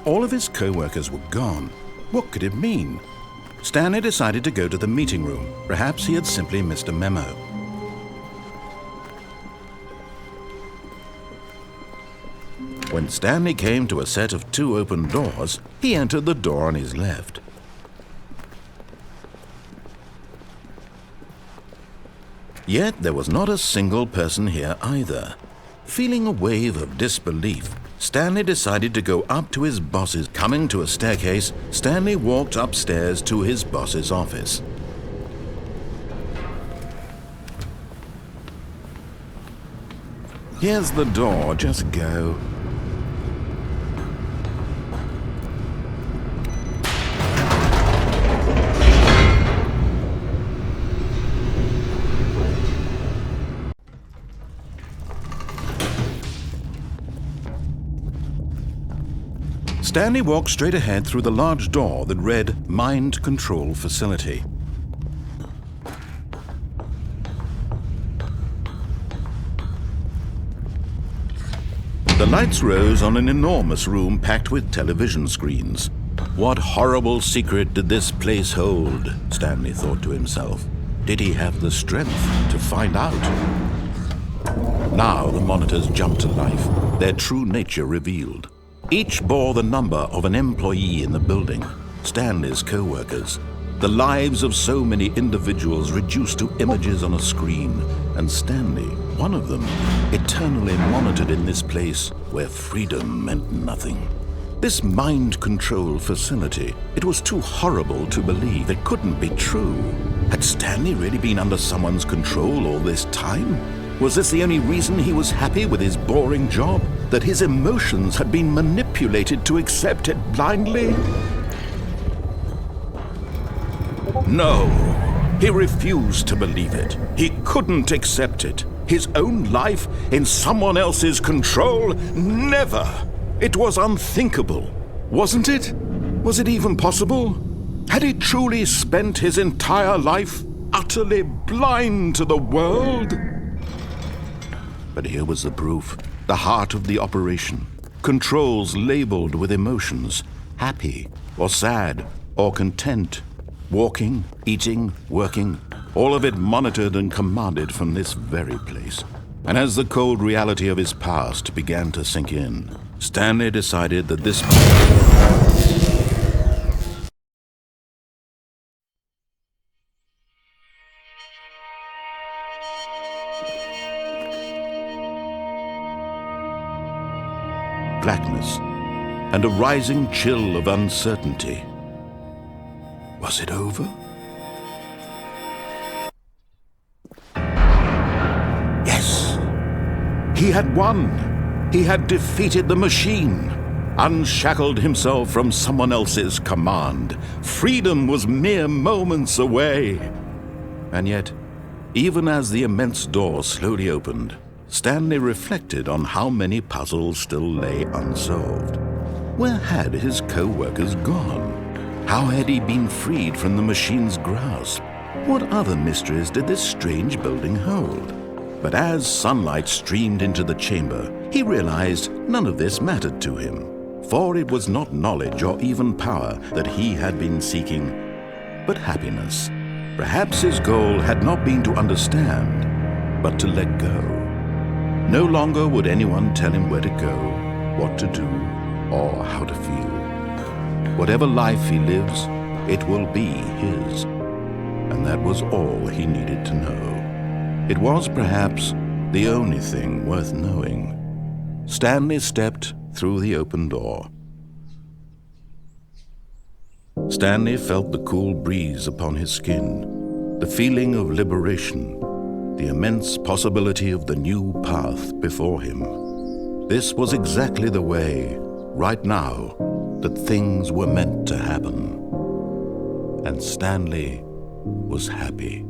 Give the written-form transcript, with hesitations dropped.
All of his co-workers were gone. What could it mean? Stanley decided to go to the meeting room. Perhaps he had simply missed a memo. When Stanley came to a set of 2 open doors, he entered the door on his left. Yet there was not a single person here either. Feeling a wave of disbelief, Stanley decided to go up to his boss's. Coming to a staircase, Stanley walked upstairs to his boss's office. Here's the door, just go. Stanley walked straight ahead through the large door that read Mind Control Facility. The lights rose on an enormous room packed with television screens. What horrible secret did this place hold? Stanley thought to himself. Did he have the strength to find out? Now the monitors jumped to life, their true nature revealed. Each bore the number of an employee in the building, Stanley's co-workers. The lives of so many individuals reduced to images on a screen, and Stanley, one of them, eternally monitored in this place where freedom meant nothing. This mind control facility, it was too horrible to believe. It couldn't be true. Had Stanley really been under someone's control all this time? Was this the only reason he was happy with his boring job? That his emotions had been manipulated to accept it blindly? No, he refused to believe it. He couldn't accept it. His own life in someone else's control? Never! It was unthinkable, wasn't it? Was it even possible? Had he truly spent his entire life utterly blind to the world? But here was the proof, the heart of the operation. Controls labeled with emotions, happy or sad or content. Walking, eating, working, all of it monitored and commanded from this very place. And as the cold reality of his past began to sink in, Stanley decided that this... blackness and a rising chill of uncertainty. Was it over? Yes! He had won! He had defeated the machine, unshackled himself from someone else's command. Freedom was mere moments away. And yet, even as the immense door slowly opened, Stanley reflected on how many puzzles still lay unsolved. Where had his co-workers gone? How had he been freed from the machine's grasp? What other mysteries did this strange building hold? But as sunlight streamed into the chamber, he realized none of this mattered to him, for it was not knowledge or even power that he had been seeking, but happiness. Perhaps his goal had not been to understand, but to let go. No longer would anyone tell him where to go, what to do, or how to feel. Whatever life he lives, it will be his. And that was all he needed to know. It was perhaps the only thing worth knowing. Stanley stepped through the open door. Stanley felt the cool breeze upon his skin, the feeling of liberation, the immense possibility of the new path before him. This was exactly the way, right now, that things were meant to happen. And Stanley was happy.